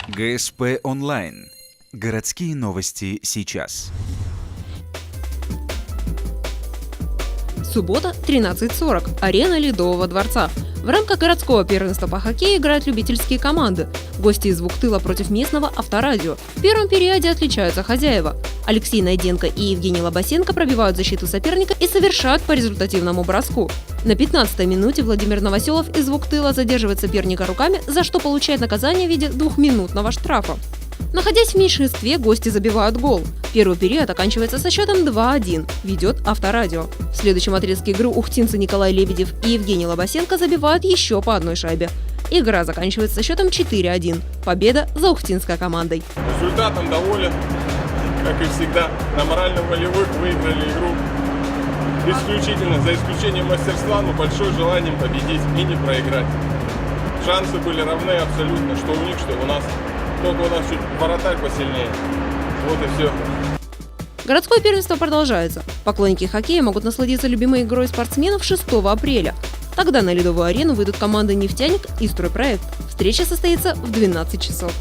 ГСП онлайн. Городские новости сейчас. Суббота, 13:40. Арена Ледового дворца. В рамках городского первенства по хоккею играют любительские команды. Гости из Вуктыла против местного Авторадио. В первом периоде отличаются хозяева. Алексей Найденко и Евгений Лобасенко пробивают защиту соперника и совершают по результативному броску. На 15-й минуте Владимир Новоселов из Вуктыла задерживает соперника руками, за что получает наказание в виде 2-минутного штрафа. Находясь в меньшинстве, гости забивают гол. Первый период оканчивается со счетом 2-1. Ведет Авторадио. В следующем отрезке игры ухтинцы Николай Лебедев и Евгений Лобасенко забивают еще по одной шайбе. Игра заканчивается со счетом 4-1. Победа за ухтинской командой. Результатом доволен, как и всегда. На морально-волевых выиграли игру. Исключительно, за исключением мастерства, но большое желание победить и не проиграть. Шансы были равны абсолютно, что у них, что у нас. Только у нас чуть вратарь посильнее. Вот и все. Городское первенство продолжается. Поклонники хоккея могут насладиться любимой игрой спортсменов 6 апреля. Тогда на Ледовую арену выйдут команды «Нефтяник» и «Стройпроект». Встреча состоится в 12 часов.